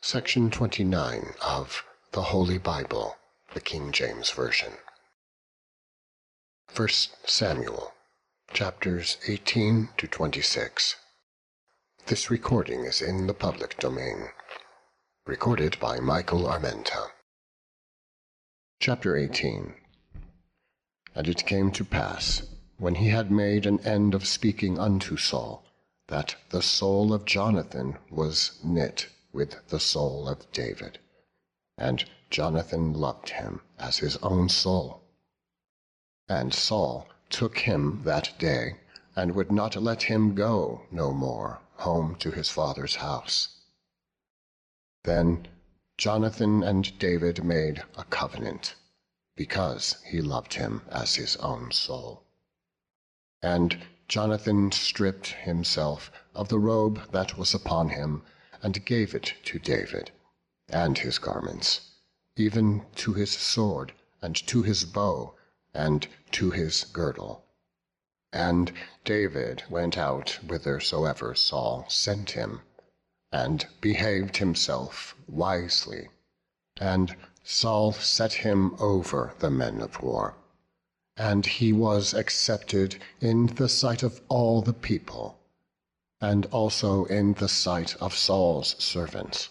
Section 29 of the Holy Bible, the King James Version. 1 Samuel, chapters 18 to 26. This recording is in the public domain. Recorded by Michael Armenta. Chapter 18. And it came to pass, when he had made an end of speaking unto Saul, that the soul of Jonathan was knit with the soul of David, and Jonathan loved him as his own soul. And Saul took him that day, and would not let him go no more home to his father's house. Then Jonathan and David made a covenant, because he loved him as his own soul. And Jonathan stripped himself of the robe that was upon him, and gave it to David, and his garments, even to his sword, and to his bow, and to his girdle. And David went out whithersoever Saul sent him, and behaved himself wisely. And Saul set him over the men of war, and he was accepted in the sight of all the people, and also in the sight of Saul's servants.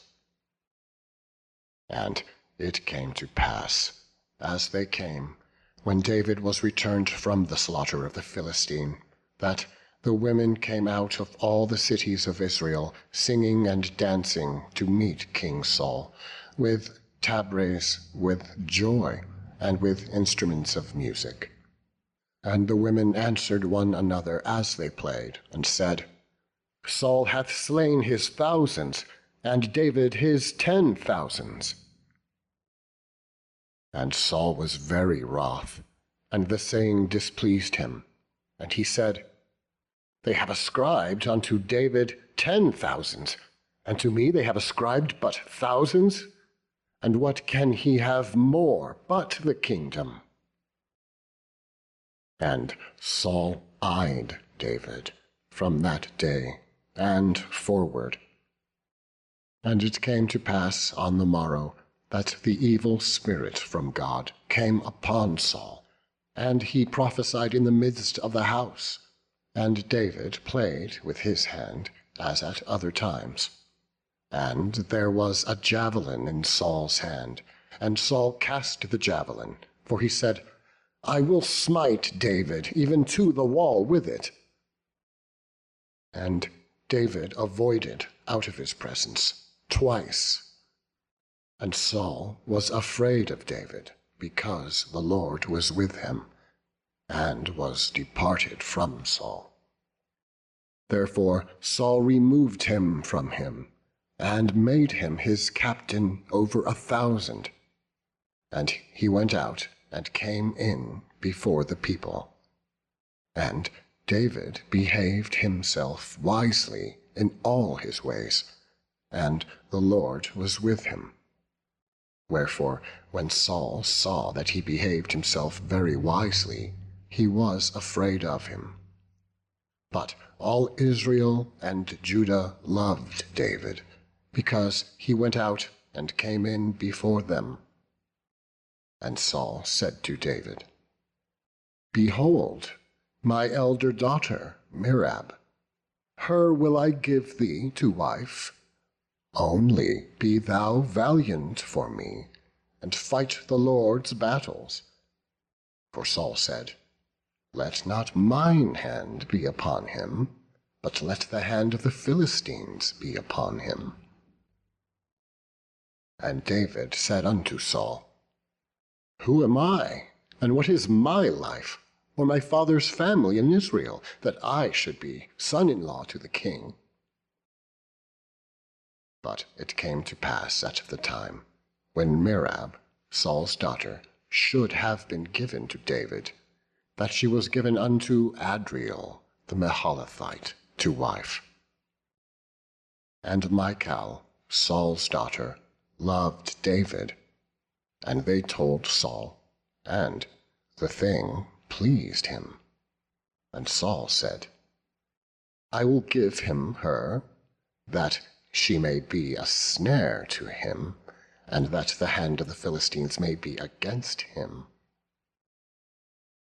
And it came to pass, as they came, when David was returned from the slaughter of the Philistine, that the women came out of all the cities of Israel, singing and dancing to meet King Saul, with tabrets, with joy, and with instruments of music. And the women answered one another as they played, and said, Saul hath slain his thousands, and David his 10,000s. And Saul was very wroth, and the saying displeased him. And he said, They have ascribed unto David 10,000s, and to me they have ascribed but thousands. And what can he have more but the kingdom? And Saul eyed David from that day and forward. And it came to pass on the morrow that the evil spirit from God came upon Saul, and he prophesied in the midst of the house. And David played with his hand, as at other times. And there was a javelin in Saul's hand, and Saul cast the javelin, for he said, I will smite David even to the wall with it. And David avoided out of his presence twice. And Saul was afraid of David, because the Lord was with him, and was departed from Saul. Therefore Saul removed him from him, and made him his captain over 1,000. And he went out and came in before the people. And David behaved himself wisely in all his ways, and the Lord was with him. Wherefore, when Saul saw that he behaved himself very wisely, he was afraid of him. But all Israel and Judah loved David, because he went out and came in before them. And Saul said to David, Behold, my elder daughter, Merab, her will I give thee to wife. Only be thou valiant for me, and fight the Lord's battles. For Saul said, Let not mine hand be upon him, but let the hand of the Philistines be upon him. And David said unto Saul, Who am I, and what is my life, or my father's family in Israel, that I should be son-in-law to the king? But it came to pass at the time, when Merab, Saul's daughter, should have been given to David, that she was given unto Adriel the Maholathite to wife. And Michal, Saul's daughter, loved David, and they told Saul, and the thing pleased him. And Saul said, I will give him her, that she may be a snare to him, and that the hand of the Philistines may be against him.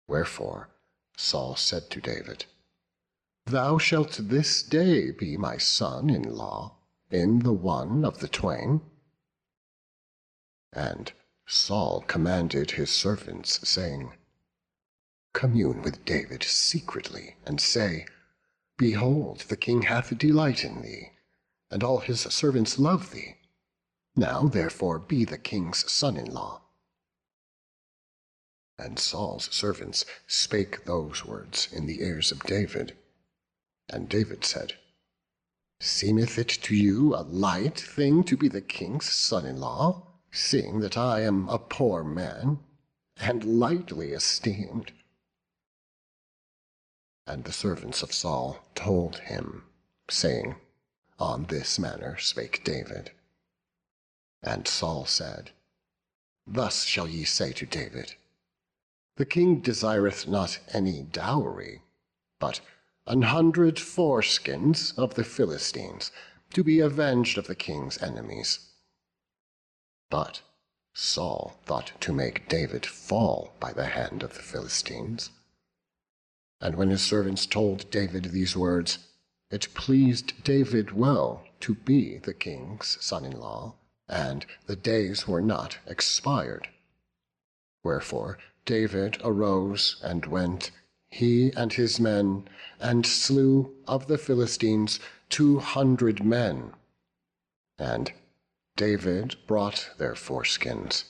Wherefore Saul said to David, Thou shalt this day be my son-in-law in the one of the twain. And Saul commanded his servants, saying, Commune with David secretly, and say, Behold, the king hath delight in thee, and all his servants love thee. Now therefore be the king's son-in-law. And Saul's servants spake those words in the ears of David. And David said, Seemeth it to you a light thing to be the king's son-in-law, seeing that I am a poor man, and lightly esteemed? And the servants of Saul told him, saying, On this manner spake David. And Saul said, Thus shall ye say to David, The king desireth not any dowry, but 100 foreskins of the Philistines, to be avenged of the king's enemies. But Saul thought to make David fall by the hand of the Philistines. And when his servants told David these words, it pleased David well to be the king's son-in-law, and the days were not expired. Wherefore David arose and went, he and his men, and slew of the Philistines 200 men. And David brought their foreskins,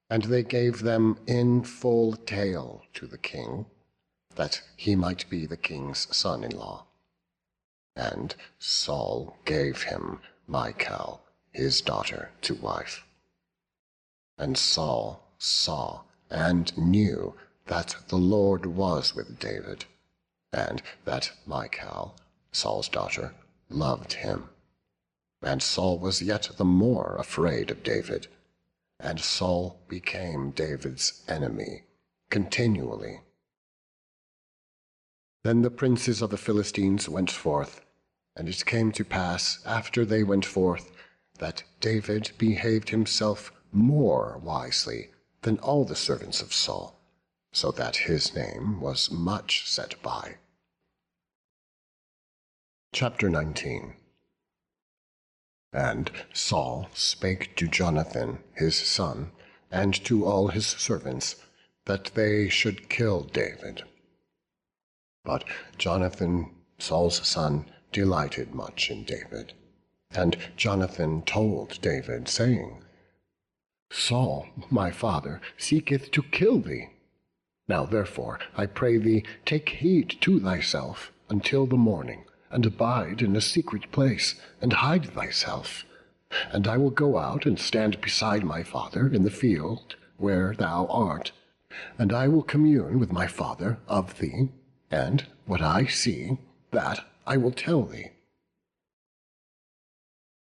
and they gave them in full tale to the king, that he might be the king's son-in-law. And Saul gave him Michal, his daughter, to wife. And Saul saw and knew that the Lord was with David, and that Michal, Saul's daughter, loved him. And Saul was yet the more afraid of David, and Saul became David's enemy continually. Then the princes of the Philistines went forth, and it came to pass, after they went forth, that David behaved himself more wisely than all the servants of Saul, so that his name was much set by. Chapter 19. And Saul spake to Jonathan his son, and to all his servants, that they should kill David. But Jonathan, Saul's son, delighted much in David. And Jonathan told David, saying, Saul, my father, seeketh to kill thee. Now therefore, I pray thee, take heed to thyself until the morning, and abide in a secret place, and hide thyself. And I will go out and stand beside my father in the field where thou art, and I will commune with my father of thee, and what I see, that I will tell thee.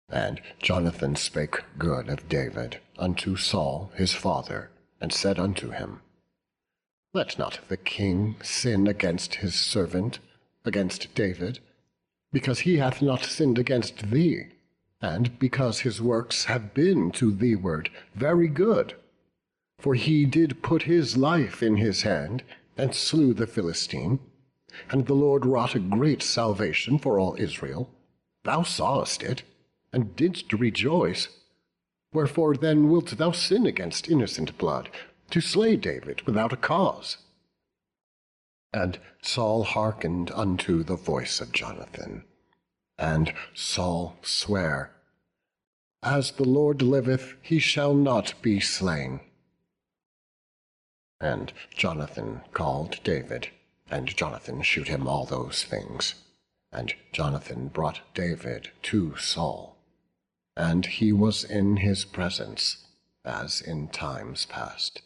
And Jonathan spake good of David unto Saul his father, and said unto him, Let not the king sin against his servant, against David, because he hath not sinned against thee, and because his works have been to thee-ward very good. For he did put his life in his hand, and slew the Philistine, and the Lord wrought a great salvation for all Israel. Thou sawest it, and didst rejoice. Wherefore then wilt thou sin against innocent blood, to slay David without a cause? And Saul hearkened unto the voice of Jonathan. And Saul sware, As the Lord liveth, he shall not be slain. And Jonathan called David, and Jonathan shewed him all those things. And Jonathan brought David to Saul, and he was in his presence, as in times past.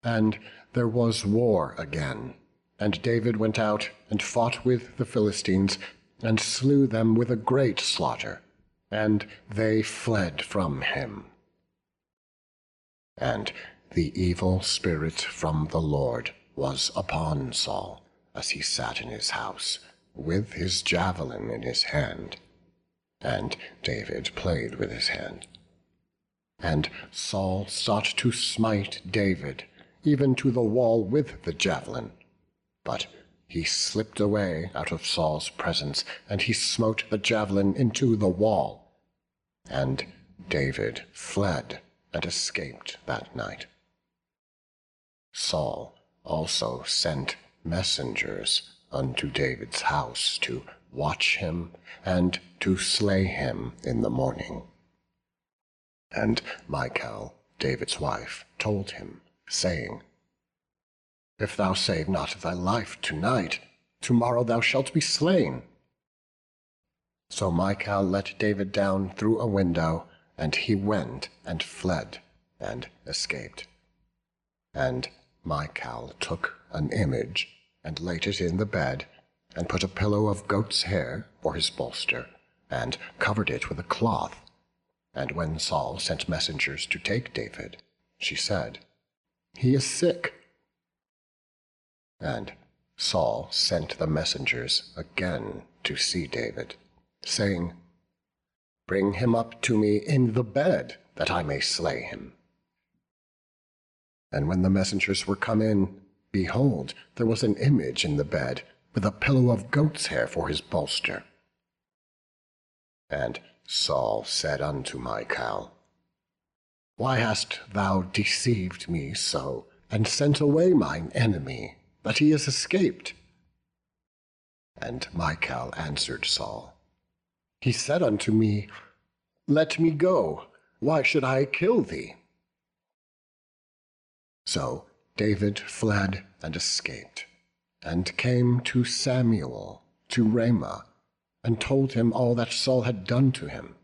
And there was war again, and David went out and fought with the Philistines, and slew them with a great slaughter, and they fled from him. And the evil spirit from the Lord was upon Saul, as he sat in his house, with his javelin in his hand. And David played with his hand. And Saul sought to smite David, even to the wall with the javelin. But he slipped away out of Saul's presence, and he smote the javelin into the wall. And David fled and escaped that night. Saul also sent messengers unto David's house to watch him and to slay him in the morning. And Michal, David's wife, told him, saying, If thou save not thy life tonight, tomorrow thou shalt be slain. So Michal let David down through a window, and he went and fled and escaped. And Michal took an image and laid it in the bed, and put a pillow of goat's hair for his bolster, and covered it with a cloth. And when Saul sent messengers to take David, she said, He is sick. And Saul sent the messengers again to see David, saying, Bring him up to me in the bed, that I may slay him. And when the messengers were come in, behold, there was an image in the bed, with a pillow of goat's hair for his bolster. And Saul said unto Michal, Why hast thou deceived me so, and sent away mine enemy, that he is escaped? And Michal answered Saul, He said unto me, Let me go, why should I kill thee? So David fled and escaped, and came to Samuel to Ramah, and told him all that Saul had done to him.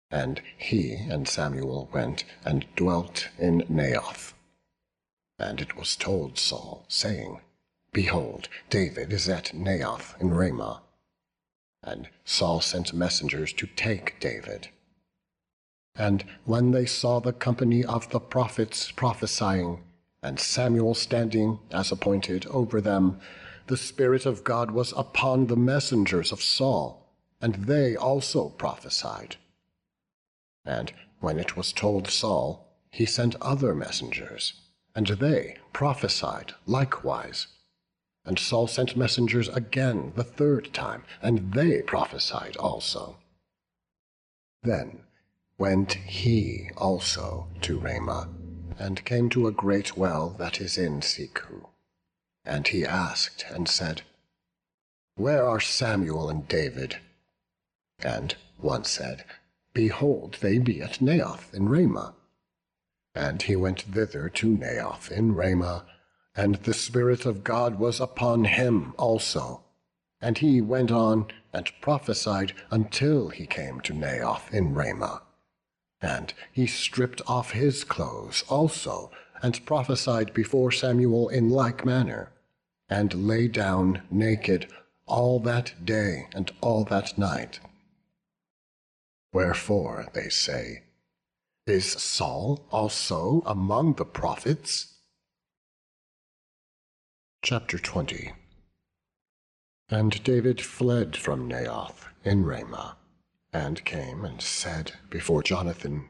And he and Samuel went and dwelt in Naioth. And it was told Saul, saying, Behold, David is at Naioth in Ramah. And Saul sent messengers to take David. And when they saw the company of the prophets prophesying, and Samuel standing as appointed over them, the Spirit of God was upon the messengers of Saul, and they also prophesied. And when it was told Saul, he sent other messengers, and they prophesied likewise. And Saul sent messengers again the third time, and they prophesied also. Then went he also to Ramah, and came to a great well that is in Seku. And he asked and said, Where are Samuel and David? And one said, Behold, they be at Naioth in Ramah. And he went thither to Naioth in Ramah, and the Spirit of God was upon him also. And he went on and prophesied until he came to Naioth in Ramah. And he stripped off his clothes also, and prophesied before Samuel in like manner, and lay down naked all that day and all that night. Wherefore, they say, Is Saul also among the prophets? Chapter 20. And David fled from Naioth in Ramah, and came and said before Jonathan,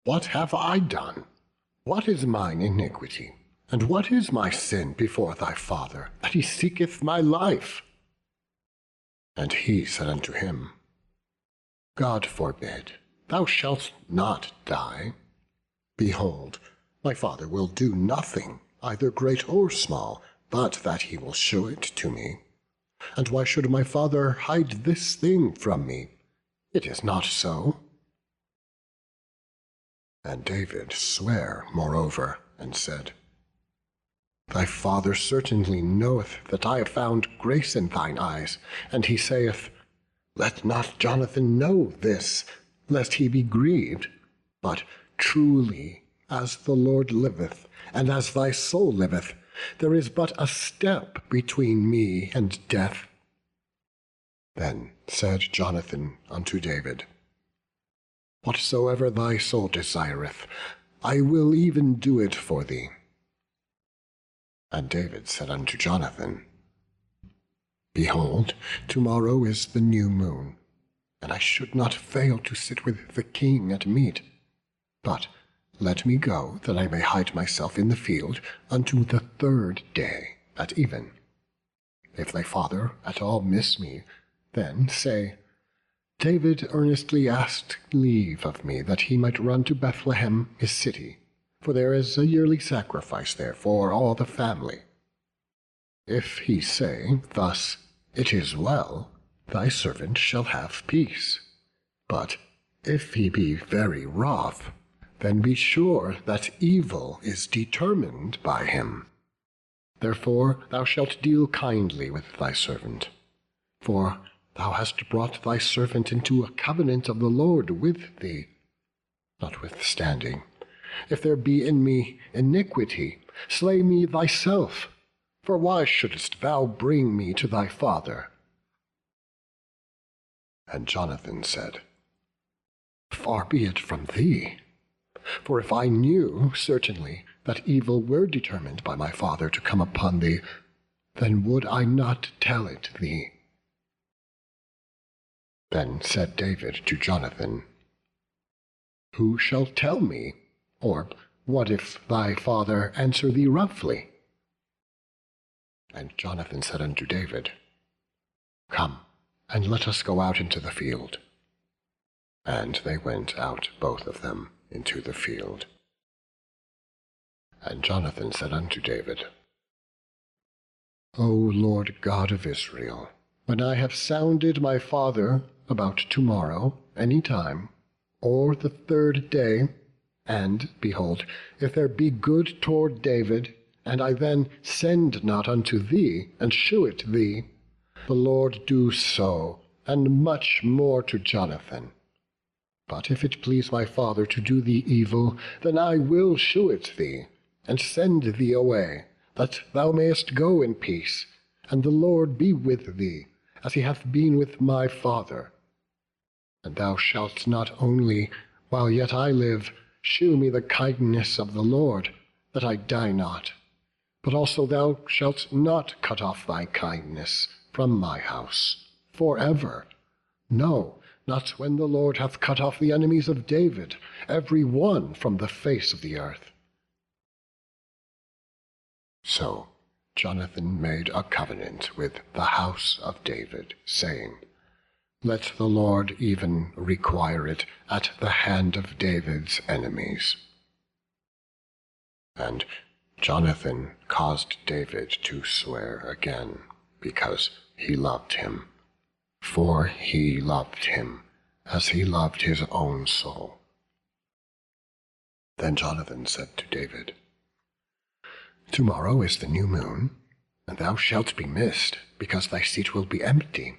What have I done? What is mine iniquity? And what is my sin before thy father, that he seeketh my life? And he said unto him, God forbid, thou shalt not die. Behold, my father will do nothing, either great or small, but that he will shew it to me. And why should my father hide this thing from me? It is not so. And David sware moreover, and said, Thy father certainly knoweth that I have found grace in thine eyes, and he saith, Let not Jonathan know this, lest he be grieved. But truly, as the Lord liveth, and as thy soul liveth, there is but a step between me and death. Then said Jonathan unto David, Whatsoever thy soul desireth, I will even do it for thee. And David said unto Jonathan, Behold, tomorrow is the new moon, and I should not fail to sit with the king at meat. But let me go, that I may hide myself in the field unto the 3rd day at even. If thy father at all miss me, then say, David earnestly asked leave of me that he might run to Bethlehem his city, for there is a yearly sacrifice there for all the family. If he say thus, It is well, thy servant shall have peace. But if he be very wroth, then be sure that evil is determined by him. Therefore thou shalt deal kindly with thy servant, for thou hast brought thy servant into a covenant of the Lord with thee. Notwithstanding, if there be in me iniquity, slay me thyself, for why shouldest thou bring me to thy father? And Jonathan said, Far be it from thee, for if I knew certainly that evil were determined by my father to come upon thee, then would I not tell it thee. Then said David to Jonathan, Who shall tell me? Or what if thy father answer thee roughly? And Jonathan said unto David, Come, and let us go out into the field. And they went out both of them into the field. And Jonathan said unto David, O Lord God of Israel, when I have sounded my father about tomorrow, any time, or the 3rd day, and, behold, if there be good toward David, and I then send not unto thee, and shew it thee, the Lord do so, and much more to Jonathan. But if it please my father to do thee evil, then I will shew it thee, and send thee away, that thou mayest go in peace, and the Lord be with thee, as he hath been with my father. And thou shalt not only, while yet I live, shew me the kindness of the Lord, that I die not, but also thou shalt not cut off thy kindness from my house for ever. No, not when the Lord hath cut off the enemies of David, every one from the face of the earth. So Jonathan made a covenant with the house of David, saying, Let the Lord even require it at the hand of David's enemies. And Jonathan caused David to swear again, because he loved him. For he loved him as he loved his own soul. Then Jonathan said to David, Tomorrow is the new moon, and thou shalt be missed, because thy seat will be empty.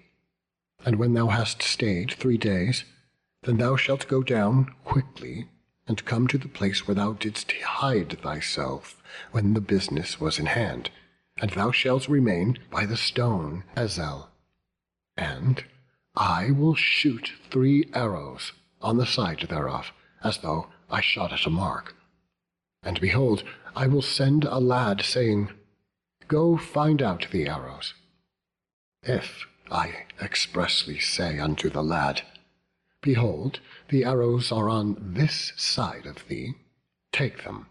And when thou hast stayed 3 days, then thou shalt go down quickly, and come to the place where thou didst hide thyself when the business was in hand, and thou shalt remain by the stone Ezel. And I will shoot 3 arrows on the side thereof, as though I shot at a mark. And behold, I will send a lad, saying, Go find out the arrows. If I expressly say unto the lad, Behold, the arrows are on this side of thee, take them.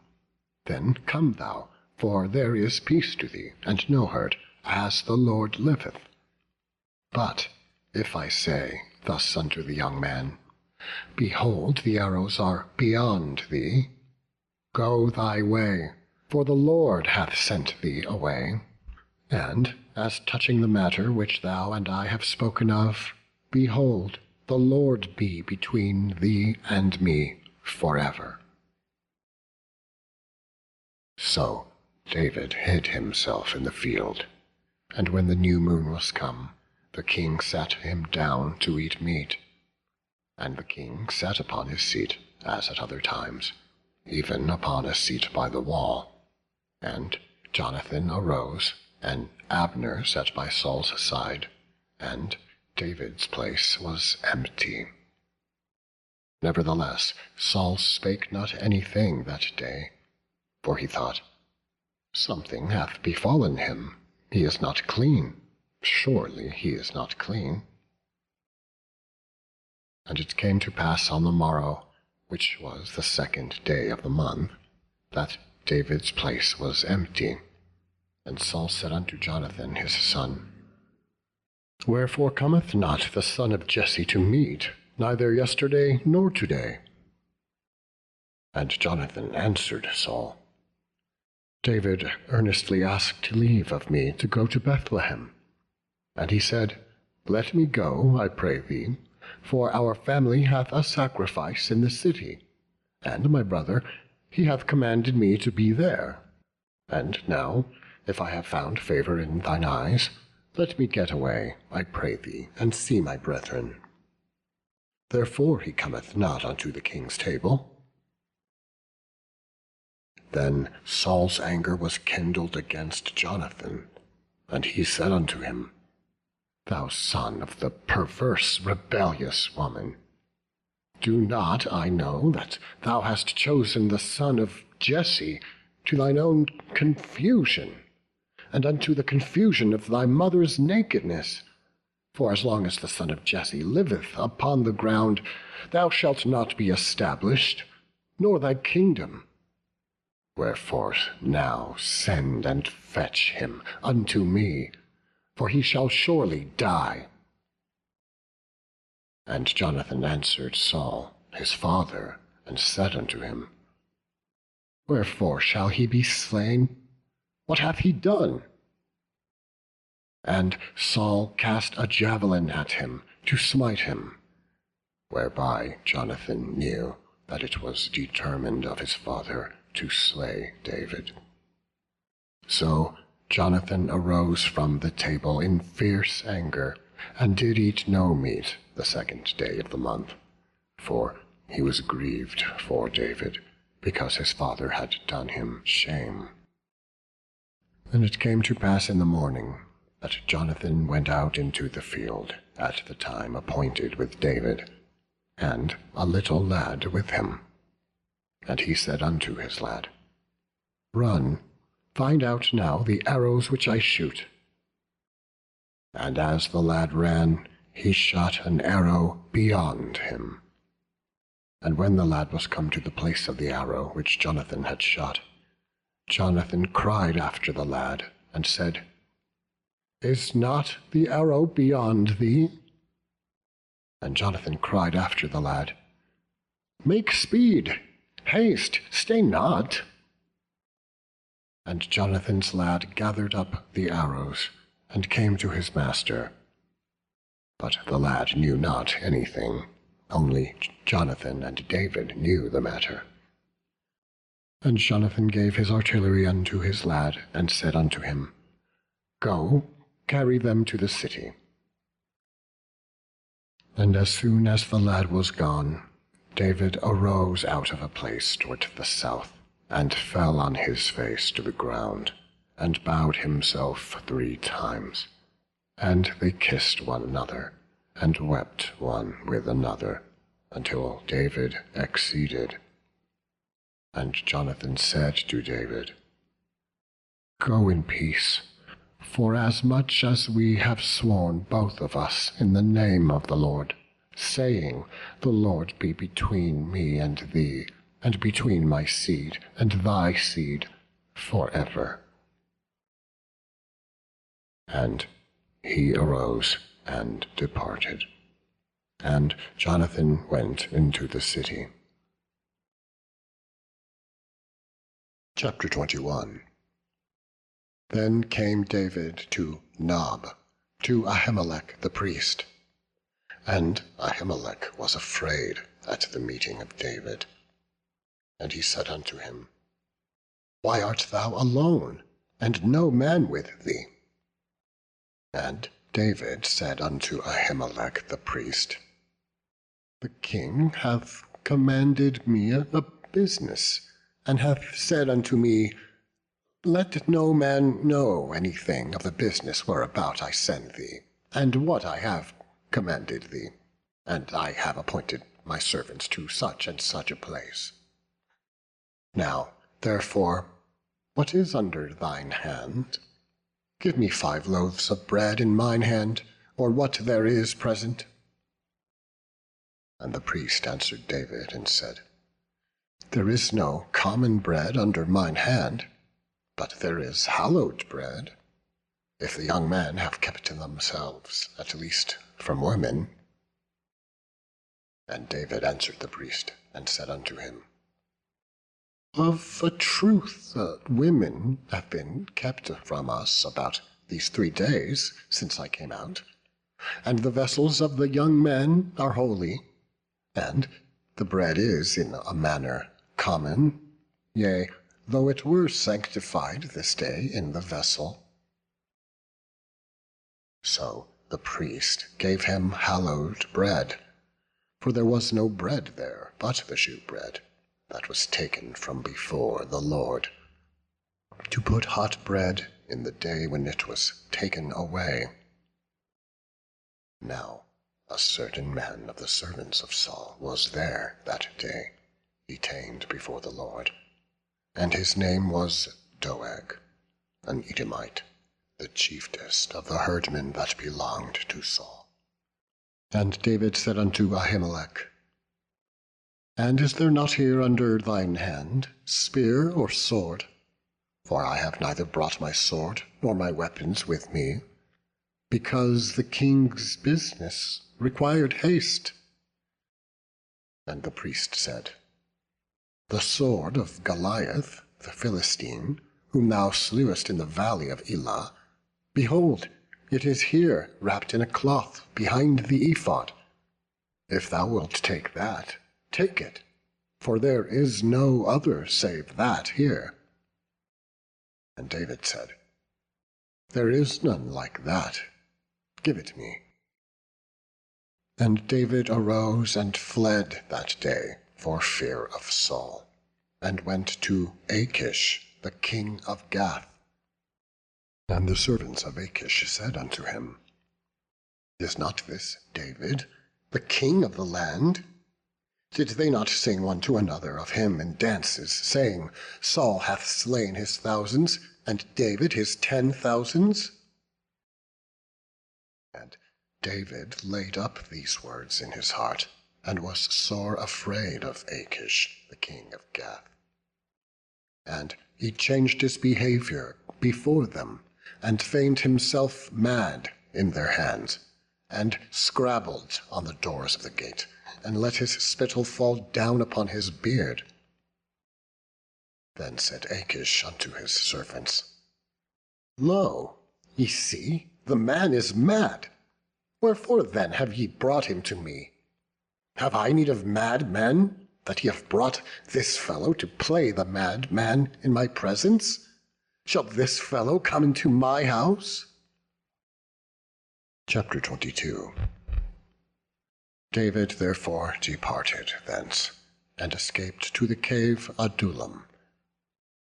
Then come thou, for there is peace to thee, and no hurt, as the Lord liveth. But if I say thus unto the young man, Behold, the arrows are beyond thee, go thy way, for the Lord hath sent thee away. And as touching the matter which thou and I have spoken of, behold, the Lord be between thee and me forever. So David hid himself in the field, and when the new moon was come, the king sat him down to eat meat. And the king sat upon his seat, as at other times, even upon a seat by the wall. And Jonathan arose, and Abner sat by Saul's side, and David's place was empty. Nevertheless, Saul spake not anything that day, for he thought, Something hath befallen him, he is not clean, surely he is not clean. And it came to pass on the morrow, which was the 2nd day of the month, that David's place was empty. And Saul said unto Jonathan his son, Wherefore cometh not the son of Jesse to meat, neither yesterday nor today? And Jonathan answered Saul, David earnestly asked leave of me to go to Bethlehem. And he said, Let me go, I pray thee, for our family hath a sacrifice in the city, and my brother, he hath commanded me to be there. And now, if I have found favour in thine eyes, let me get away, I pray thee, and see my brethren. Therefore he cometh not unto the king's table. Then Saul's anger was kindled against Jonathan, and he said unto him, Thou son of the perverse, rebellious woman, do not I know that thou hast chosen the son of Jesse to thine own confusion, and unto the confusion of thy mother's nakedness? For as long as the son of Jesse liveth upon the ground, thou shalt not be established, nor thy kingdom. Wherefore now send and fetch him unto me, for he shall surely die. And Jonathan answered Saul his father, and said unto him, Wherefore shall he be slain? What hath he done? And Saul cast a javelin at him to smite him, whereby Jonathan knew that it was determined of his father to slay David. So Jonathan arose from the table in fierce anger, and did eat no meat the 2nd day of the month, for he was grieved for David, because his father had done him shame. And it came to pass in the morning that Jonathan went out into the field at the time appointed with David, and a little lad with him. And he said unto his lad, Run, find out now the arrows which I shoot. And as the lad ran, he shot an arrow beyond him. And when the lad was come to the place of the arrow which Jonathan had shot, Jonathan cried after the lad, and said, Is not the arrow beyond thee? And Jonathan cried after the lad, Make speed, haste, stay not. And Jonathan's lad gathered up the arrows, and came to his master. But the lad knew not anything, only Jonathan and David knew the matter. And Jonathan gave his artillery unto his lad, and said unto him, Go, carry them to the city. And as soon as the lad was gone, David arose out of a place toward the south, and fell on his face to the ground, and bowed himself 3 times. And they kissed one another, and wept one with another, until David exceeded. And Jonathan said to David, Go in peace, for as much as we have sworn both of us in the name of the Lord, saying, The Lord be between me and thee, and between my seed and thy seed forever. And he arose and departed, and Jonathan went into the city. Chapter 21. Then came David to Nob, to Ahimelech the priest. And Ahimelech was afraid at the meeting of David. And he said unto him, Why art thou alone, and no man with thee? And David said unto Ahimelech the priest, The king hath commanded me a business, and hath said unto me, Let no man know anything of the business whereabout I send thee, and what I have commanded thee, and I have appointed my servants to such and such a place. Now, therefore, what is under thine hand? Give me 5 loaves of bread in mine hand, or what there is present. And the priest answered David and said, There is no common bread under mine hand, but there is hallowed bread, if the young men have kept themselves, at least from women. And David answered the priest, and said unto him, Of a truth women have been kept from us about these 3 days since I came out, and the vessels of the young men are holy, and the bread is in a manner common, yea, though it were sanctified this day in the vessel. So the priest gave him hallowed bread, for there was no bread there but the shewbread that was taken from before the Lord, to put hot bread in the day when it was taken away. Now a certain man of the servants of Saul was there that day, detained before the Lord, and his name was Doeg, an Edomite, the chiefest of the herdmen that belonged to Saul. And David said unto Ahimelech, And is there not here under thine hand spear or sword? For I have neither brought my sword nor my weapons with me, because the king's business required haste. And the priest said, The sword of Goliath, the Philistine, whom thou slewest in the valley of Elah, behold, it is here wrapped in a cloth behind the ephod. If thou wilt take that, take it, for there is no other save that here. And David said, There is none like that. Give it me. And David arose and fled that day for fear of Saul, and went to Achish, the king of Gath. And the servants of Achish said unto him, Is not this David, the king of the land? Did they not sing one to another of him in dances, saying, Saul hath slain his thousands, and David his 10,000s? And David laid up these words in his heart, and was sore afraid of Achish, the king of Gath. And he changed his behavior before them, and feigned himself mad in their hands, and scrabbled on the doors of the gate, and let his spittle fall down upon his beard. Then said Achish unto his servants, Lo, ye see, the man is mad. Wherefore then have ye brought him to me? Have I need of mad men, that ye have brought this fellow to play the mad man in my presence? Shall this fellow come into my house? Chapter 22. David therefore departed thence, and escaped to the cave Adullam.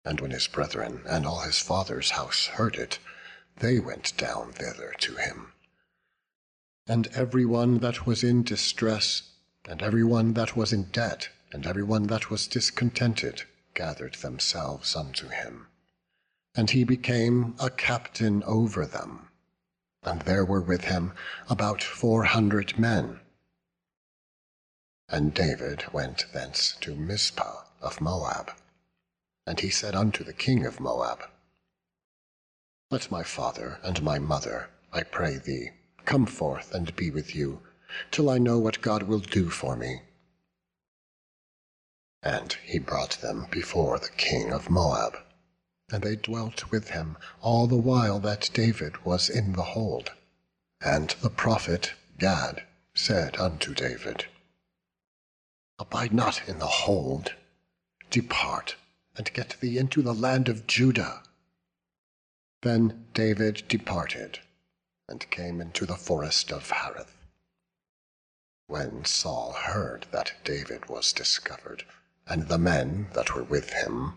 And when his brethren and all his father's house heard it, they went down thither to him. And every one that was in distress, and every one that was in debt, and every one that was discontented, gathered themselves unto him. And he became a captain over them. And there were with him about 400 men. And David went thence to Mizpah of Moab. And he said unto the king of Moab, Let my father and my mother, I pray thee, come forth and be with you, till I know what God will do for me. And he brought them before the king of Moab. And they dwelt with him all the while that David was in the hold. And the prophet Gad said unto David, Abide not in the hold, depart, and get thee into the land of Judah. Then David departed, and came into the forest of Hareth. When Saul heard that David was discovered, and the men that were with him,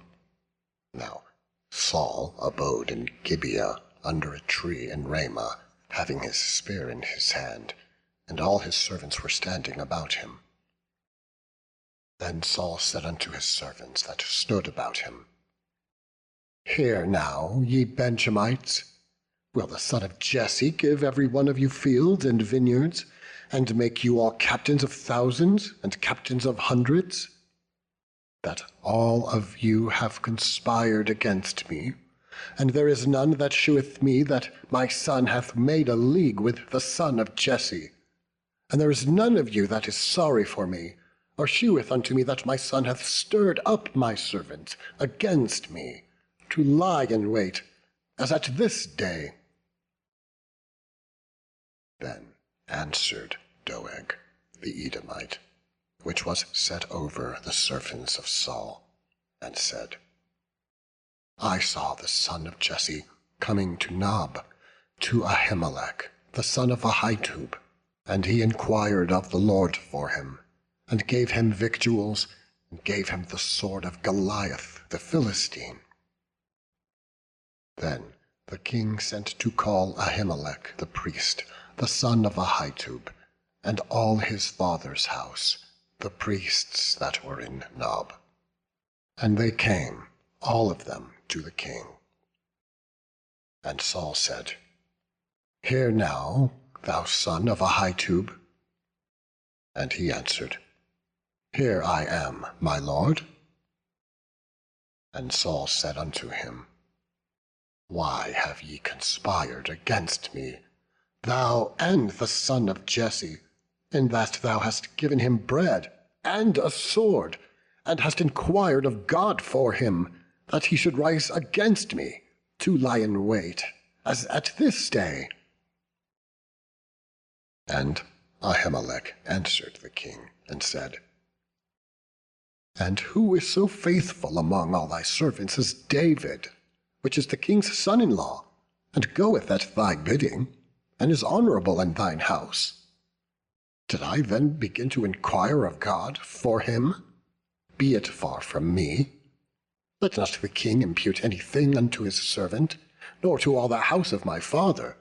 now Saul abode in Gibeah under a tree in Ramah, having his spear in his hand, and all his servants were standing about him. Then Saul said unto his servants that stood about him, Hear now, ye Benjamites, will the son of Jesse give every one of you fields and vineyards, and make you all captains of thousands and captains of hundreds? That all of you have conspired against me, and there is none that sheweth me that my son hath made a league with the son of Jesse. And there is none of you that is sorry for me, or sheweth unto me that my son hath stirred up my servant against me, to lie in wait, as at this day. Then answered Doeg the Edomite, which was set over the servants of Saul, and said, I saw the son of Jesse coming to Nob, to Ahimelech, the son of Ahitub, and he inquired of the Lord for him, and gave him victuals, and gave him the sword of Goliath the Philistine. Then the king sent to call Ahimelech the priest, the son of Ahitub, and all his father's house, the priests that were in Nob. And they came, all of them, to the king. And Saul said, Hear now, thou son of Ahitub. And he answered, Here I am, my lord. And Saul said unto him, Why have ye conspired against me, thou and the son of Jesse, in that thou hast given him bread and a sword, and hast inquired of God for him, that he should rise against me, to lie in wait, as at this day? And Ahimelech answered the king, and said, And who is so faithful among all thy servants as David, which is the king's son-in-law, and goeth at thy bidding, and is honourable in thine house? Did I then begin to inquire of God for him? Be it far from me. Let not the king impute anything unto his servant, nor to all the house of my father.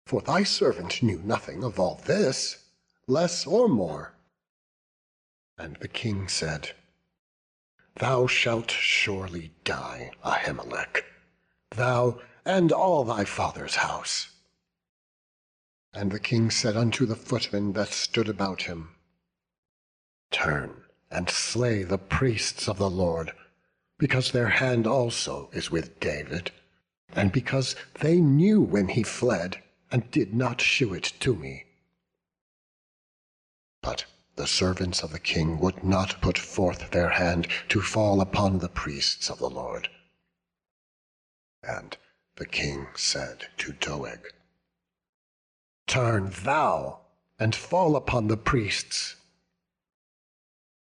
For thy servant knew nothing of all this, less or more. And the king said, Thou shalt surely die, Ahimelech, thou and all thy father's house. And the king said unto the footmen that stood about him, Turn and slay the priests of the Lord, because their hand also is with David, and because they knew when he fled, and did not shew it to me. But the servants of the king would not put forth their hand to fall upon the priests of the Lord. And the king said to Doeg, Turn thou, and fall upon the priests.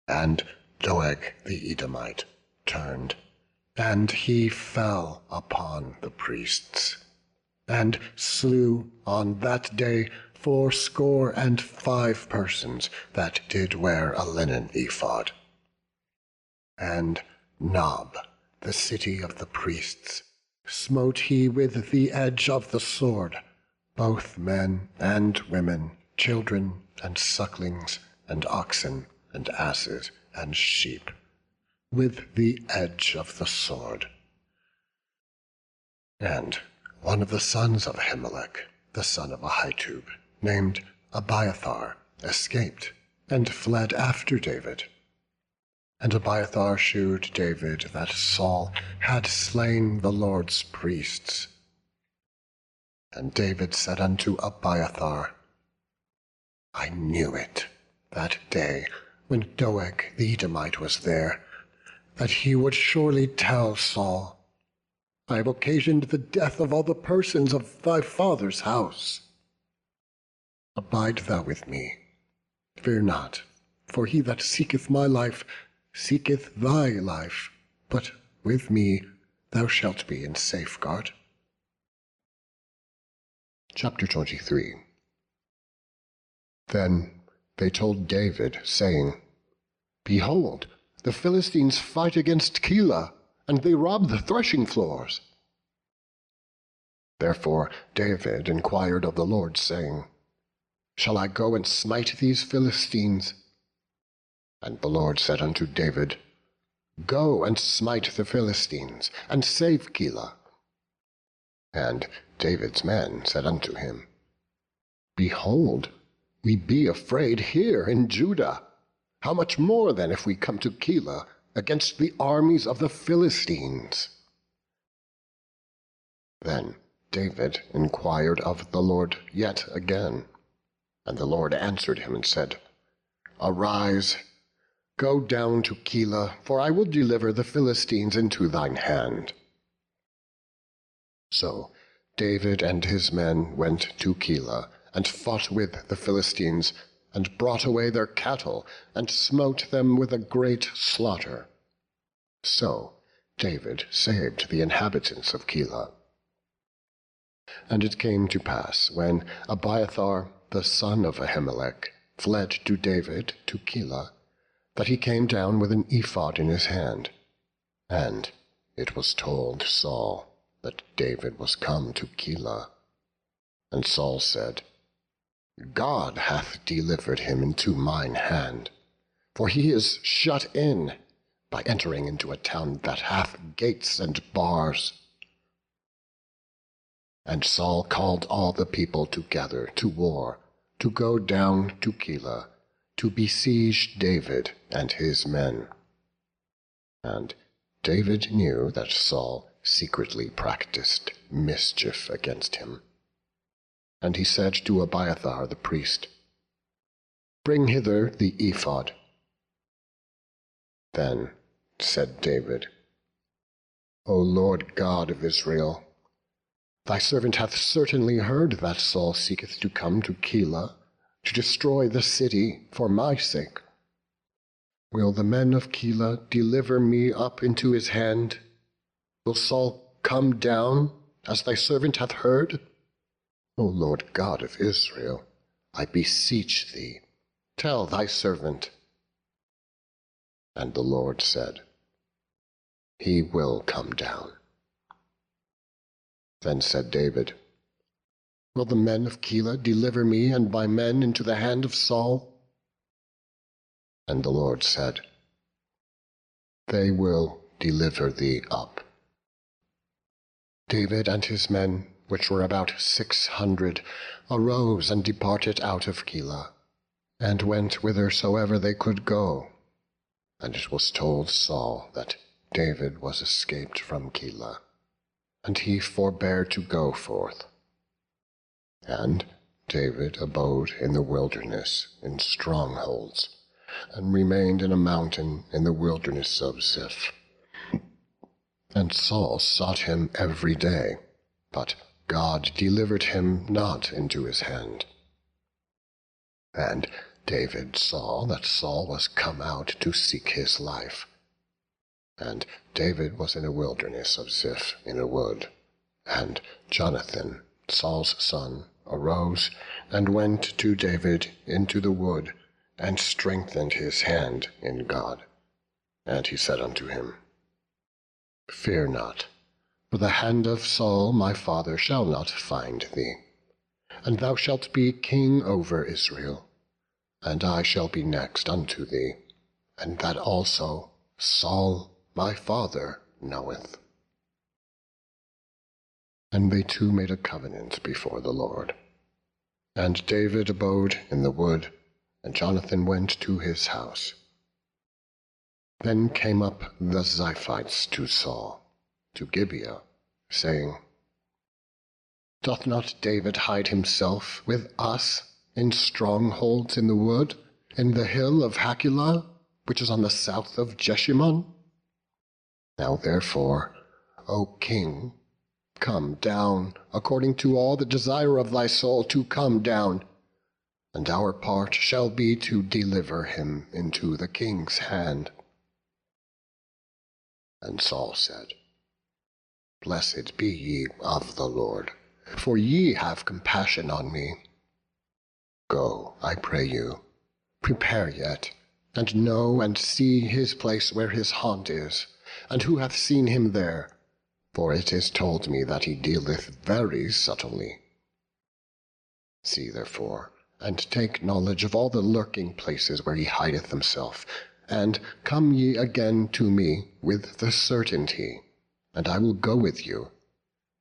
And Doeg the Edomite turned, and he fell upon the priests, and slew on that day 75 persons that did wear a linen ephod. And Nob, the city of the priests, smote he with the edge of the sword, both men and women, children and sucklings, and oxen and asses and sheep, with the edge of the sword. And one of the sons of Ahimelech, the son of Ahitub, named Abiathar, escaped, and fled after David. And Abiathar shewed David that Saul had slain the Lord's priests. And David said unto Abiathar, I knew it, that day when Doeg the Edomite was there, that he would surely tell Saul, I have occasioned the death of all the persons of thy father's house. Abide thou with me, fear not, for he that seeketh my life seeketh thy life, but with me thou shalt be in safeguard. Chapter 23. Then they told David, saying, Behold, the Philistines fight against Keilah, and they rob the threshing floors. Therefore David inquired of the Lord, saying, Shall I go and smite these Philistines? And the Lord said unto David, Go and smite the Philistines, and save Keilah. And David's men said unto him, Behold, we be afraid here in Judah. How much more then if we come to Keilah against the armies of the Philistines?" Then David inquired of the Lord yet again, and the Lord answered him and said, "Arise, go down to Keilah, for I will deliver the Philistines into thine hand." So David and his men went to Keilah, and fought with the Philistines, and brought away their cattle, and smote them with a great slaughter. So David saved the inhabitants of Keilah. And it came to pass, when Abiathar the son of Ahimelech fled to David to Keilah, that he came down with an ephod in his hand. And it was told Saul that David was come to Keilah. And Saul said, "God hath delivered him into mine hand, for he is shut in by entering into a town that hath gates and bars." And Saul called all the people together to war, to go down to Keilah, to besiege David and his men. And David knew that Saul secretly practiced mischief against him. And he said to Abiathar the priest, "Bring hither the ephod." Then said David, "O Lord God of Israel, thy servant hath certainly heard that Saul seeketh to come to Keilah, to destroy the city for my sake. Will the men of Keilah deliver me up into his hand? Will Saul come down, as thy servant hath heard? O Lord God of Israel, I beseech thee, tell thy servant." And the Lord said, "He will come down." Then said David, "Will the men of Keilah deliver me and my men into the hand of Saul?" And the Lord said, "They will deliver thee up." David and his men, which were about 600, arose and departed out of Keilah, and went whithersoever they could go. And it was told Saul that David was escaped from Keilah, and he forbare to go forth. And David abode in the wilderness in strongholds, and remained in a mountain in the wilderness of Ziph. And Saul sought him every day, but God delivered him not into his hand. And David saw that Saul was come out to seek his life. And David was in a wilderness of Ziph in a wood. And Jonathan, Saul's son, arose and went to David into the wood, and strengthened his hand in God. And he said unto him, "Fear not, for the hand of Saul my father shall not find thee, and thou shalt be king over Israel, and I shall be next unto thee, and that also Saul my father knoweth." And they two made a covenant before the Lord. And David abode in the wood, and Jonathan went to his house. Then came up the Ziphites to Saul, to Gibeah, saying, "Doth not David hide himself with us in strongholds in the wood, in the hill of Hachilah, which is on the south of Jeshimon? Now therefore, O king, come down, according to all the desire of thy soul to come down, and our part shall be to deliver him into the king's hand." And Saul said, "Blessed be ye of the Lord, for ye have compassion on me. Go, I pray you, prepare yet, and know and see his place where his haunt is, and who hath seen him there, for it is told me that he dealeth very subtilly. See therefore, and take knowledge of all the lurking places where he hideth himself, and come ye again to me with the certainty, and I will go with you.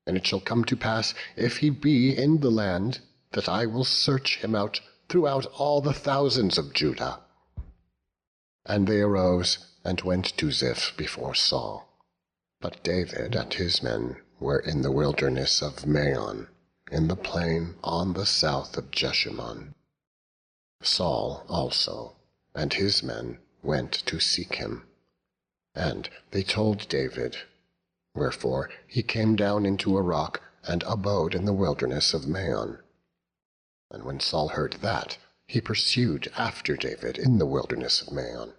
And it shall come to pass, if he be in the land, that I will search him out throughout all the thousands of Judah. And they arose and went to Ziph before Saul. But David and his men were in the wilderness of Maon, in the plain on the south of Jeshimon. Saul also and his men went to seek him. And they told David, wherefore he came down into a rock and abode in the wilderness of Maon. And when Saul heard that, he pursued after David in the wilderness of Maon.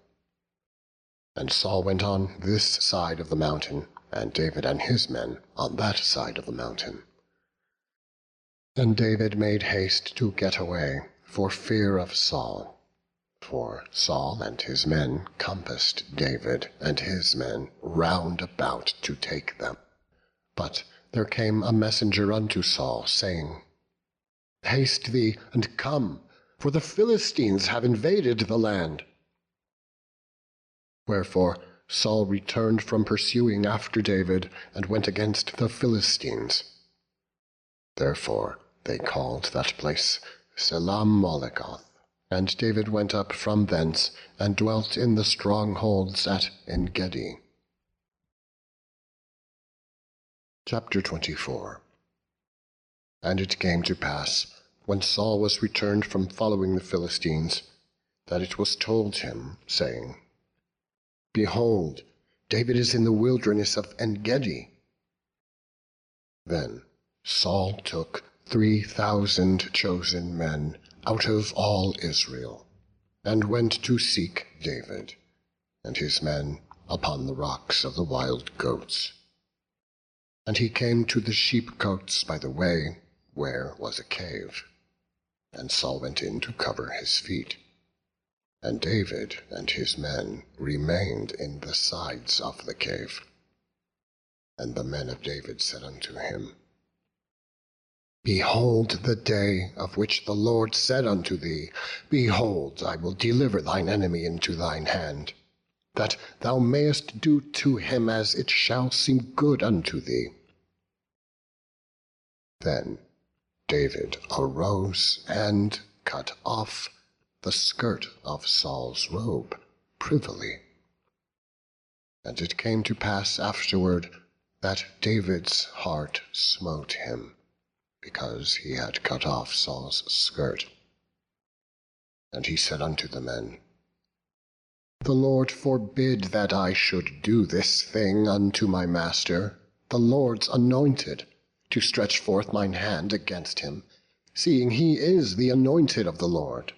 And Saul went on this side of the mountain, and David and his men on that side of the mountain. And David made haste to get away for fear of Saul. For Saul and his men compassed David and his men round about to take them. But there came a messenger unto Saul, saying, Haste thee, and come, for the Philistines have invaded the land. Wherefore Saul returned from pursuing after David, and went against the Philistines. Therefore they called that place Selam-Molikoth. And David went up from thence, and dwelt in the strongholds at En-gedi. Chapter 24. And it came to pass, when Saul was returned from following the Philistines, that it was told him, saying, Behold, David is in the wilderness of En-gedi. Then Saul took 3,000 chosen men out of all Israel, and went to seek David and his men upon the rocks of the wild goats. And he came to the sheepcotes by the way, where was a cave. And Saul went in to cover his feet. And David and his men remained in the sides of the cave. And the men of David said unto him, Behold the day of which the Lord said unto thee, Behold, I will deliver thine enemy into thine hand, that thou mayest do to him as it shall seem good unto thee. Then David arose and cut off the skirt of Saul's robe privily. And it came to pass afterward that David's heart smote him, because he had cut off Saul's skirt. And he said unto the men, The Lord forbid that I should do this thing unto my master, the Lord's anointed, to stretch forth mine hand against him, seeing he is the anointed of the Lord.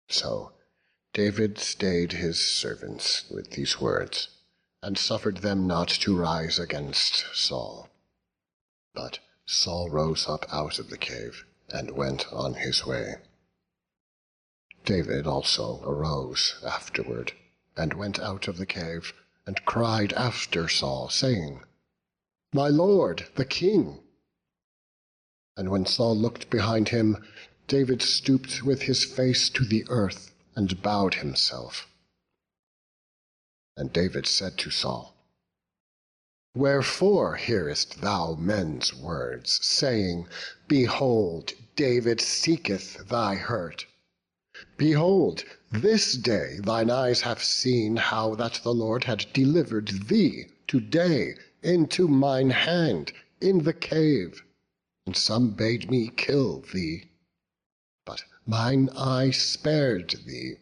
So David stayed his servants with these words, and suffered them not to rise against Saul. But Saul rose up out of the cave, and went on his way. David also arose afterward, and went out of the cave, and cried after Saul, saying, My lord, the king. And when Saul looked behind him, David stooped with his face to the earth, and bowed himself. And David said to Saul, Wherefore hearest thou men's words, saying, Behold, David seeketh thy hurt? Behold, this day thine eyes have seen how that the Lord had delivered thee today into mine hand in the cave, and some bade me kill thee. But mine eye spared thee,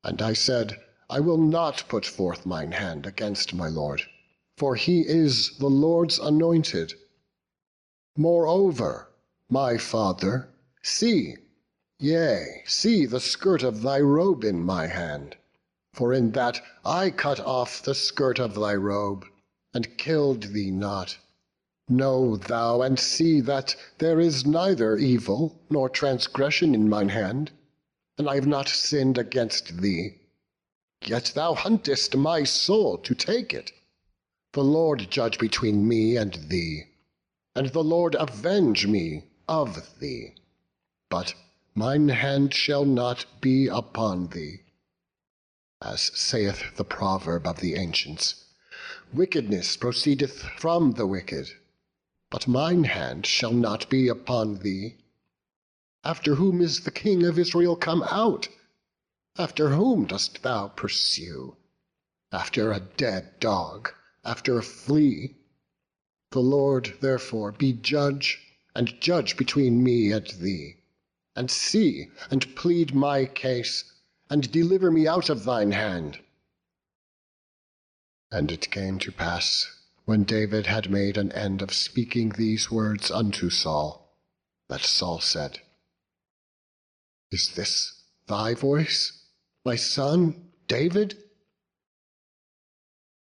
and I said, I will not put forth mine hand against my Lord, for he is the Lord's anointed. Moreover, my father, see, yea, see the skirt of thy robe in my hand, for in that I cut off the skirt of thy robe, and killed thee not. Know thou and see that there is neither evil nor transgression in mine hand, and I have not sinned against thee. Yet thou huntest my soul to take it. The Lord judge between me and thee, and the Lord avenge me of thee. But mine hand shall not be upon thee. As saith the proverb of the ancients, Wickedness proceedeth from the wicked, but mine hand shall not be upon thee. After whom is the king of Israel come out? After whom dost thou pursue? After a dead dog, after a flea? The Lord therefore be judge, and judge between me and thee, and see, and plead my case, and deliver me out of thine hand." And it came to pass, when David had made an end of speaking these words unto Saul, that Saul said, "Is this thy voice, my son David?"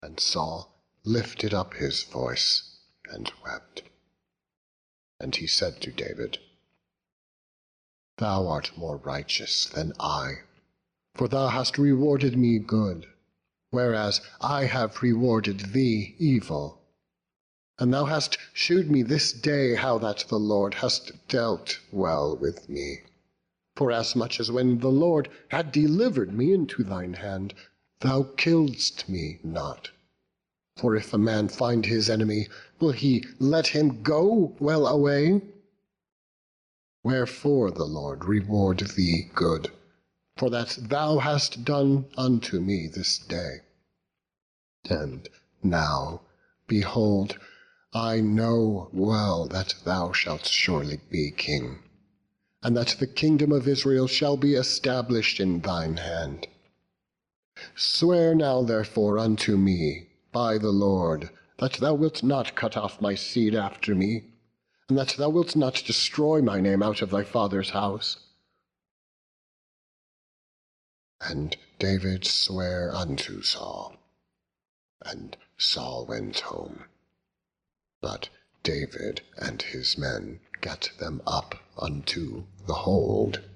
And Saul lifted up his voice and wept. And he said to David, "Thou art more righteous than I, for thou hast rewarded me good, whereas I have rewarded thee evil. And thou hast shewed me this day how that the Lord hast dealt well with me. Forasmuch as when the Lord had delivered me into thine hand, thou killedst me not. For if a man find his enemy, will he let him go well away? Wherefore the Lord reward thee good, for that thou hast done unto me this day. And now, behold, I know well that thou shalt surely be king, and that the kingdom of Israel shall be established in thine hand. Swear now therefore unto me by the Lord, that thou wilt not cut off my seed after me, and that thou wilt not destroy my name out of thy father's house." And David sware unto Saul, and Saul went home. But David and his men gat them up unto the hold.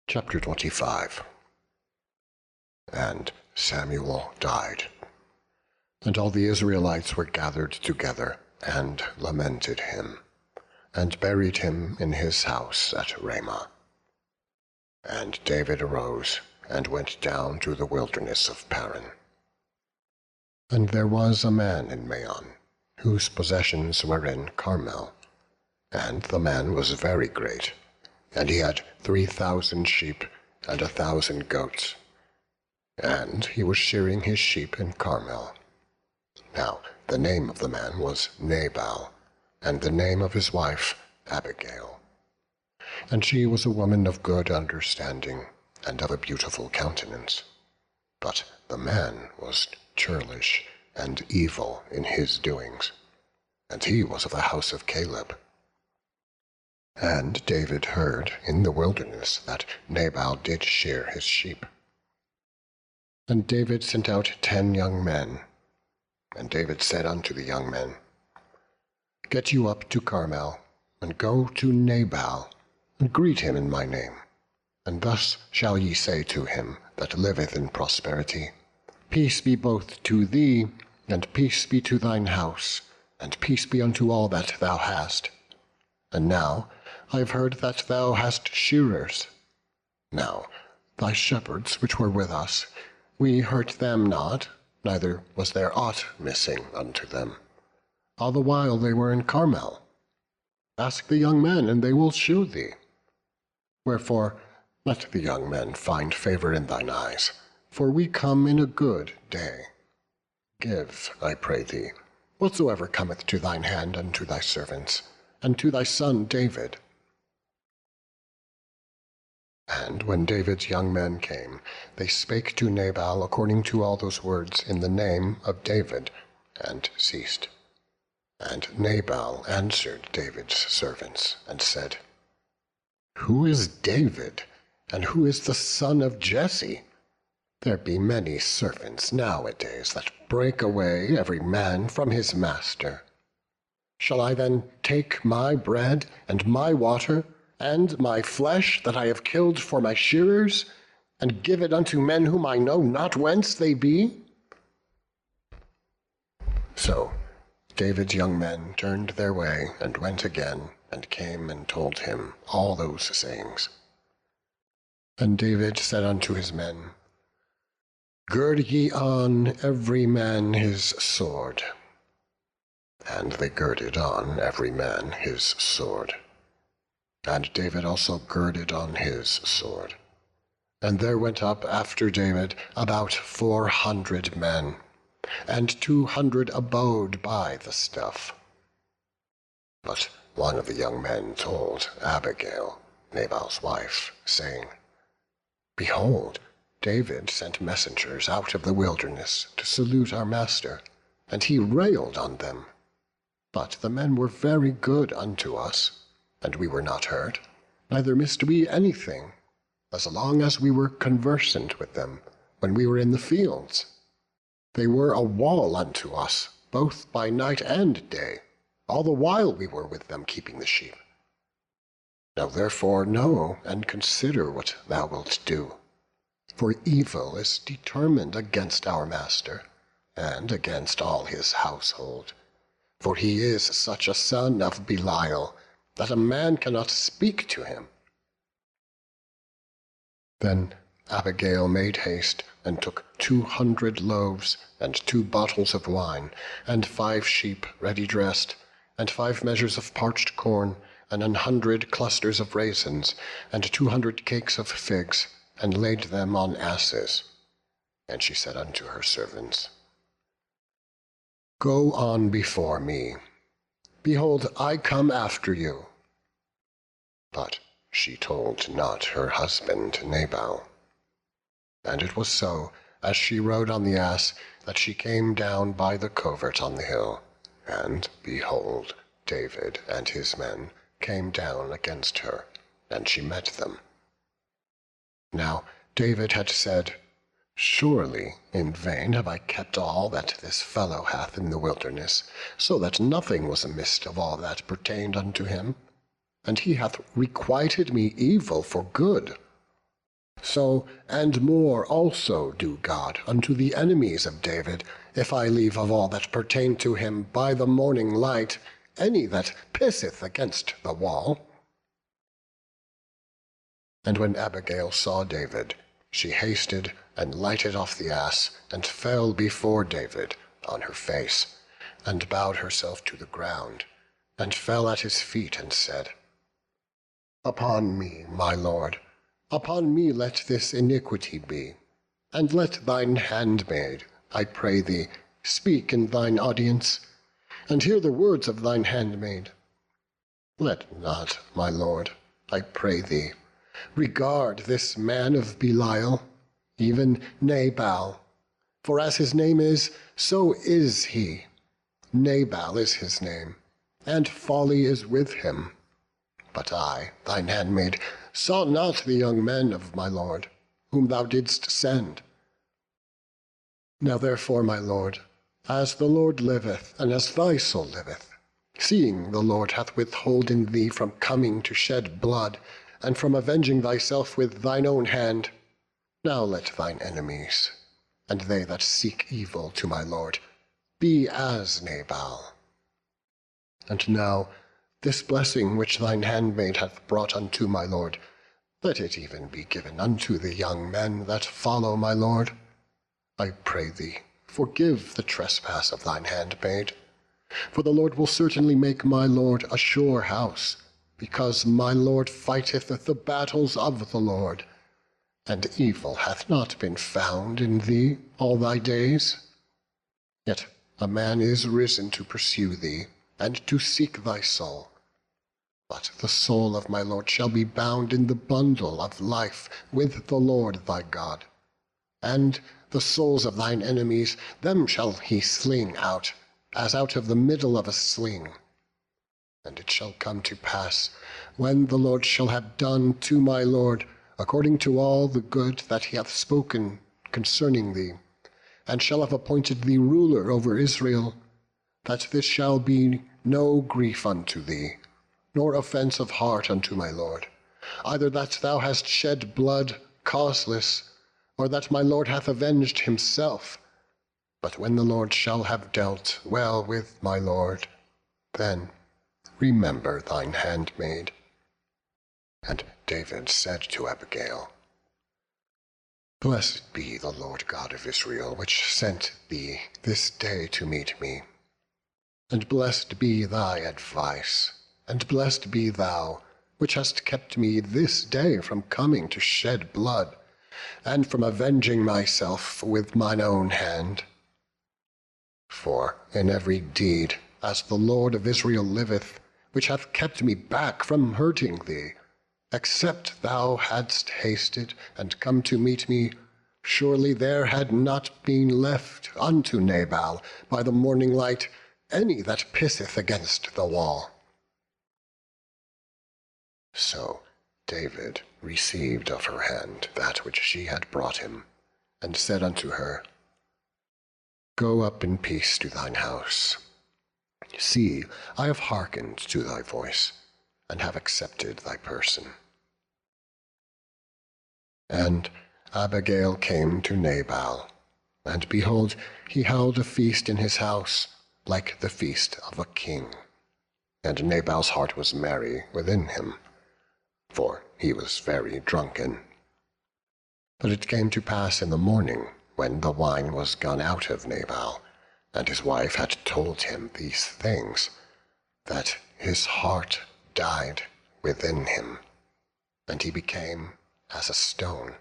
Chapter 25. And Samuel died, and all the Israelites were gathered together, and lamented him, and buried him in his house at Ramah. And David arose, and went down to the wilderness of Paran. And there was a man in Maon, whose possessions were in Carmel, and the man was very great, and he had 3,000 sheep and 1,000 goats. And he was shearing his sheep in Carmel. Now the name of the man was Nabal, and the name of his wife Abigail. And she was a woman of good understanding, and of a beautiful countenance. But the man was churlish and evil in his doings, and he was of the house of Caleb. And David heard in the wilderness that Nabal did shear his sheep. And David sent out 10 young men. And David said unto the young men, "Get you up to Carmel, and go to Nabal, and greet him in my name. And thus shall ye say to him that liveth in prosperity, Peace be both to thee, and peace be to thine house, and peace be unto all that thou hast. And now I have heard that thou hast shearers. Now thy shepherds which were with us, we hurt them not, neither was there aught missing unto them, all the while they were in Carmel. Ask the young men, and they will shew thee. Wherefore let the young men find favour in thine eyes, for we come in a good day. Give, I pray thee, whatsoever cometh to thine hand unto thy servants, and to thy son David." And when David's young men came, they spake to Nabal according to all those words in the name of David, and ceased. And Nabal answered David's servants, and said, "Who is David, and who is the son of Jesse? There be many servants nowadays that break away every man from his master. Shall I then take my bread and my water, and my flesh that I have killed for my shearers, and give it unto men whom I know not whence they be?" So David's young men turned their way, and went again, and came and told him all those sayings. And David said unto his men, "Gird ye on every man his sword." And they girded on every man his sword. And David also girded on his sword. And there went up after David about 400 men, and 200 abode by the stuff. But one of the young men told Abigail, Nabal's wife, saying, Behold, David sent messengers out of the wilderness to salute our master, and he railed on them. But the men were very good unto us, and we were not hurt, neither missed we anything, as long as we were conversant with them when we were in the fields. They were a wall unto us, both by night and day, all the while we were with them keeping the sheep. Now therefore know and consider what thou wilt do. For evil is determined against our master, and against all his household. For he is such a son of Belial, that a man cannot speak to him. Then Abigail made haste, and took 200 loaves, and 2 bottles of wine, and 5 sheep ready dressed, and 5 measures of parched corn, and 100 clusters of raisins, and 200 cakes of figs, and laid them on asses. And she said unto her servants, Go on before me. Behold, I come after you. But she told not her husband Nabal. And it was so, as she rode on the ass, that she came down by the covert on the hill, and, behold, David and his men came down against her, and she met them. Now David had said, Surely in vain have I kept all that this fellow hath in the wilderness, so that nothing was amiss of all that pertained unto him, and he hath requited me evil for good. So and more also do God unto the enemies of David, if I leave of all that pertain to him by the morning light any that pisseth against the wall. And when Abigail saw David, she hasted and lighted off the ass, and fell before David on her face, and bowed herself to the ground, and fell at his feet, and said, Upon me, my lord, upon me let this iniquity be, and let thine handmaid, I pray thee, speak in thine audience, and hear the words of thine handmaid. Let not, my lord, I pray thee, regard this man of Belial, even Nabal, for as his name is, so is he. Nabal is his name, and folly is with him. But I, thine handmaid, saw not the young men of my lord, whom thou didst send. Now therefore, my lord, as the Lord liveth, and as thy soul liveth, seeing the Lord hath withholden thee from coming to shed blood, and from avenging thyself with thine own hand, now let thine enemies, and they that seek evil to my lord, be as Nabal. And now this blessing which thine handmaid hath brought unto my lord, let it even be given unto the young men that follow my lord. I pray thee, forgive the trespass of thine handmaid. For the Lord will certainly make my lord a sure house, because my lord fighteth the battles of the Lord, and evil hath not been found in thee all thy days. Yet a man is risen to pursue thee, and to seek thy soul. But the soul of my lord shall be bound in the bundle of life with the Lord thy God. And the souls of thine enemies, them shall he sling out, as out of the middle of a sling. And it shall come to pass, when the Lord shall have done to my lord according to all the good that he hath spoken concerning thee, and shall have appointed thee ruler over Israel, that this shall be no grief unto thee, nor offence of heart unto my lord, either that thou hast shed blood causeless, or that my lord hath avenged himself. But when the Lord shall have dealt well with my lord, then remember thine handmaid. And David said to Abigail, Blessed be the Lord God of Israel, which sent thee this day to meet me. And blessed be thy advice, and blessed be thou, which hast kept me this day from coming to shed blood, and from avenging myself with mine own hand. For in every deed, as the Lord of Israel liveth, which hath kept me back from hurting thee, except thou hadst hasted and come to meet me, surely there had not been left unto Nabal by the morning light any that pisseth against the wall. So David received of her hand that which she had brought him, and said unto her, Go up in peace to thine house. See, I have hearkened to thy voice, and have accepted thy person. And Abigail came to Nabal, and behold, he held a feast in his house, like the feast of a king. And Nabal's heart was merry within him, for he was very drunken. But it came to pass in the morning, when the wine was gone out of Nabal, and his wife had told him these things, that his heart died within him, and he became as a stone.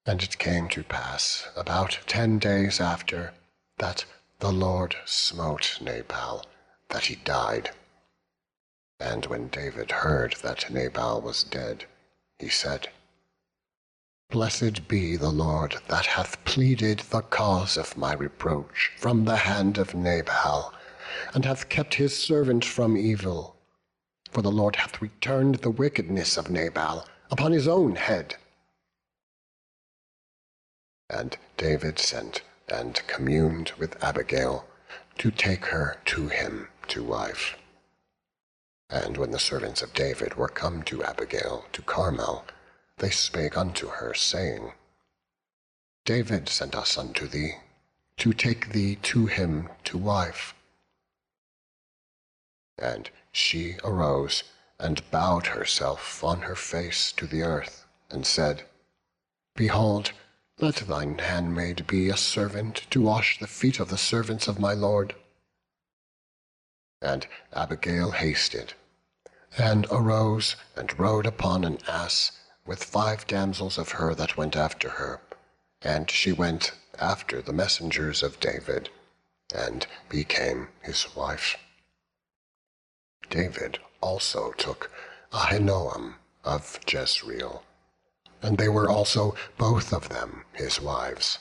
And it came to pass about 10 days after, that the Lord smote Nabal, that he died. And when David heard that Nabal was dead, he said, Blessed be the Lord that hath pleaded the cause of my reproach from the hand of Nabal, and hath kept his servant from evil. For the Lord hath returned the wickedness of Nabal upon his own head. And David sent and communed with Abigail to take her to him to wife. And when the servants of David were come to Abigail to Carmel, they spake unto her, saying, David sent us unto thee, to take thee to him to wife. And she arose, and bowed herself on her face to the earth, and said, Behold, let thine handmaid be a servant to wash the feet of the servants of my lord. And Abigail hasted, and arose, and rode upon an ass, with 5 damsels of her that went after her. And she went after the messengers of David, and became his wife. David also took Ahinoam of Jezreel, and they were also both of them his wives.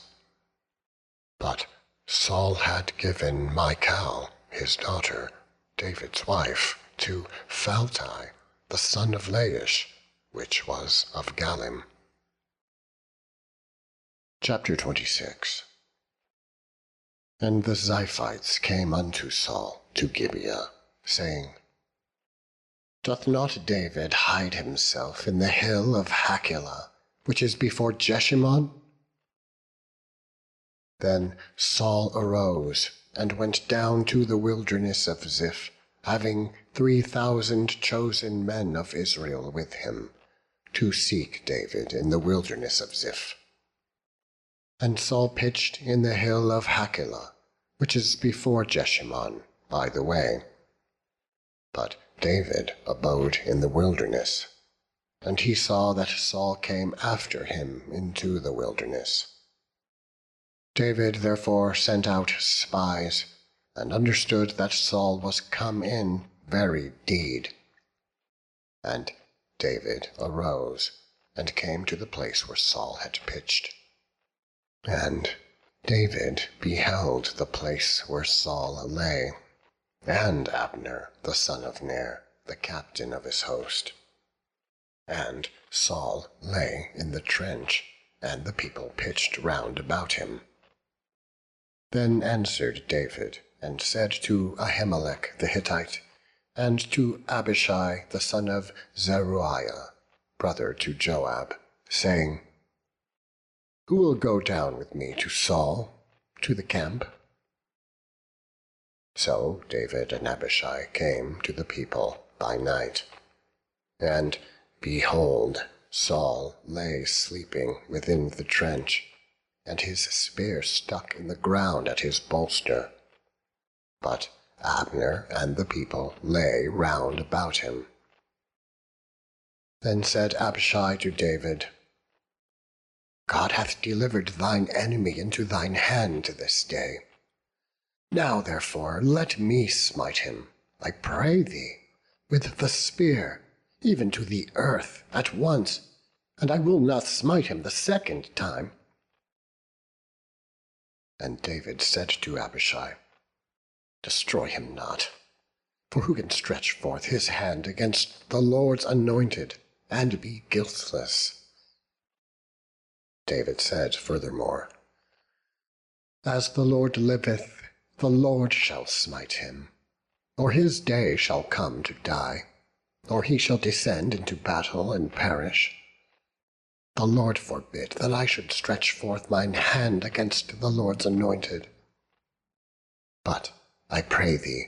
But Saul had given Michal, his daughter, David's wife, to Phalti, the son of Laish, which was of Galim. Chapter 26. And the Ziphites came unto Saul to Gibeah, saying, Doth not David hide himself in the hill of Hachilah, which is before Jeshimon? Then Saul arose, and went down to the wilderness of Ziph, having 3,000 chosen men of Israel with him, to seek David in the wilderness of Ziph. And Saul pitched in the hill of Hachilah, which is before Jeshimon, by the way. But David abode in the wilderness, and he saw that Saul came after him into the wilderness. David therefore sent out spies, and understood that Saul was come in very deed. And David arose, and came to the place where Saul had pitched. And David beheld the place where Saul lay, and Abner the son of Ner, the captain of his host. And Saul lay in the trench, and the people pitched round about him. Then answered David, and said to Ahimelech the Hittite, and to Abishai the son of Zeruiah, brother to Joab, saying, Who will go down with me to Saul, to the camp? So David and Abishai came to the people by night. And behold, Saul lay sleeping within the trench, and his spear stuck in the ground at his bolster. But Abner and the people lay round about him. Then said Abishai to David, God hath delivered thine enemy into thine hand this day. Now therefore let me smite him, I pray thee, with the spear, even to the earth at once, and I will not smite him the second time. And David said to Abishai, Destroy him not, for who can stretch forth his hand against the Lord's anointed, and be guiltless? David said furthermore, As the Lord liveth, the Lord shall smite him, or his day shall come to die, or he shall descend into battle and perish. The Lord forbid that I should stretch forth mine hand against the Lord's anointed. But I pray thee,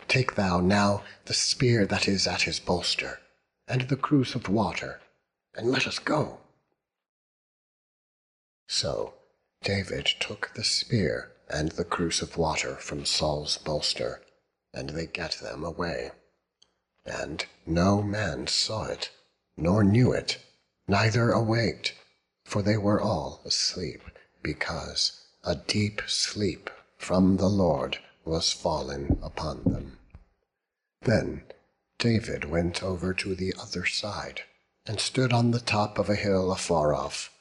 take thou now the spear that is at his bolster, and the cruse of water, and let us go. So David took the spear and the cruse of water from Saul's bolster, and they gat them away. And no man saw it, nor knew it, neither awaked, for they were all asleep, because a deep sleep from the Lord was fallen upon them. Then David went over to the other side, and stood on the top of a hill afar off,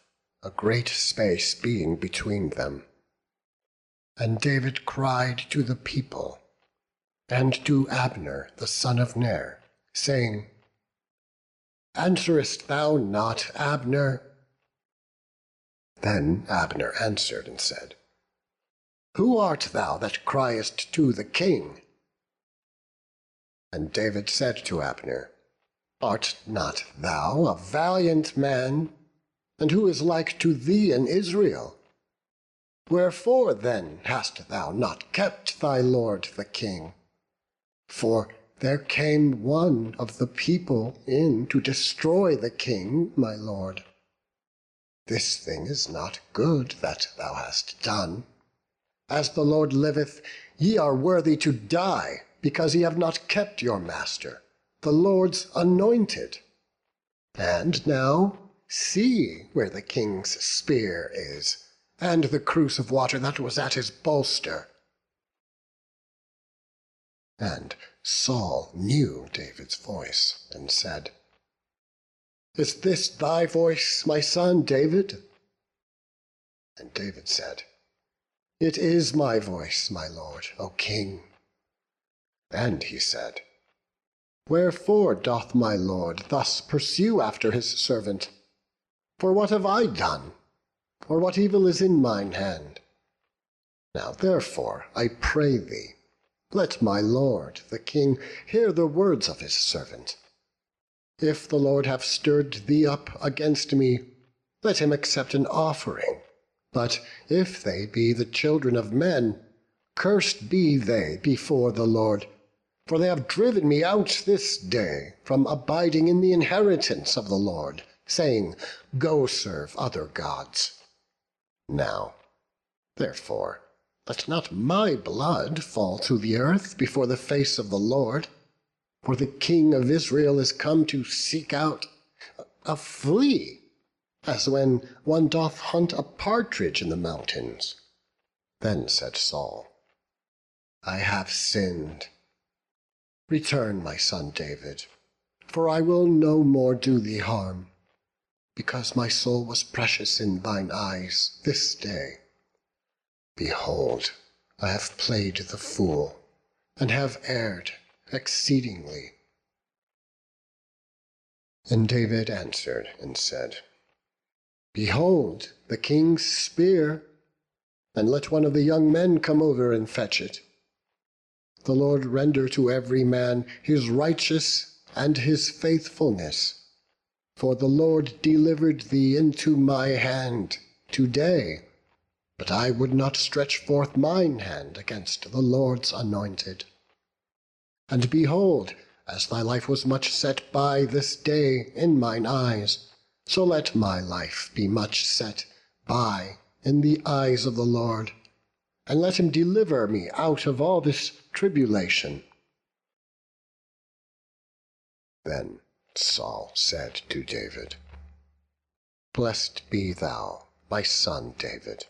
a great space being between them. And David cried to the people, and to Abner the son of Ner, saying, Answerest thou not, Abner? Then Abner answered and said, Who art thou that criest to the king? And David said to Abner, Art not thou a valiant man? And who is like to thee in Israel? Wherefore then hast thou not kept thy lord the king? For there came one of the people in to destroy the king, my lord. This thing is not good that thou hast done. As the Lord liveth, ye are worthy to die, because ye have not kept your master, the Lord's anointed. And now see where the king's spear is, and the cruse of water that was at his bolster. And Saul knew David's voice, and said, Is this thy voice, my son David? And David said, It is my voice, my lord, O king. And he said, Wherefore doth my lord thus pursue after his servant? For what have I done? Or what evil is in mine hand? Now therefore, I pray thee, let my lord the king hear the words of his servant. If the Lord have stirred thee up against me, let him accept an offering. But if they be the children of men, cursed be they before the Lord. For they have driven me out this day from abiding in the inheritance of the Lord, saying, Go serve other gods. Now, therefore, let not my blood fall to the earth before the face of the Lord. For the king of Israel is come to seek out a flea, as when one doth hunt a partridge in the mountains. Then said Saul, I have sinned. Return, my son David, for I will no more do thee harm, because my soul was precious in thine eyes this day. Behold, I have played the fool, and have erred exceedingly. And David answered and said, Behold the king's spear, and let one of the young men come over and fetch it. The Lord render to every man his righteous and his faithfulness. For the Lord delivered thee into my hand today, but I would not stretch forth mine hand against the Lord's anointed. And behold, as thy life was much set by this day in mine eyes, so let my life be much set by in the eyes of the Lord, and let him deliver me out of all this tribulation." Then Saul said to David, "Blessed be thou, my son David.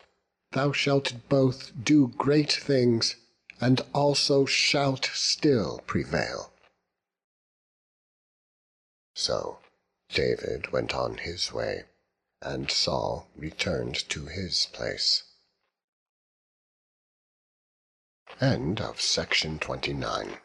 Thou shalt both do great things, and also shalt still prevail." So David went on his way, and Saul returned to his place. End of section 29.